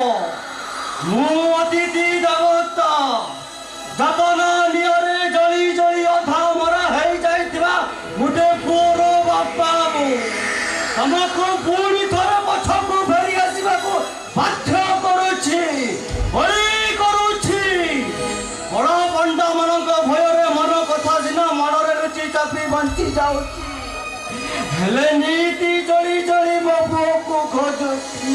ମୁଁ ଅତିଥି ଦେବତା ଯତନ ନିଅରେ ଜଳି ଜଳି ଅଧା ମରା ହେଇଯାଇଥିବା ଗୋଟେ ପୁଅର ବାପା ମୁଁ ତମକୁ ପୁଣି ଥରେ ପଛକୁ ଫେରି ଆସିବାକୁ ବାଧ୍ୟ କରୁଛି ବଡ଼ ପଣ୍ଡାମାନଙ୍କ ଭୟରେ ମନ କଥା ସିନା ମନରେ ଲୁଚି ଚାପି ବଞ୍ଚି ଯାଉଛି ହେଲେ ନୀତି ଜଳି ଜଳି ମୋ ପୁଅକୁ ଖୋଜୁଛି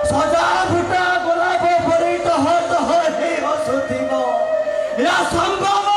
सजा फुटा गोलाप परी तह तह हे हसुथिब या संभव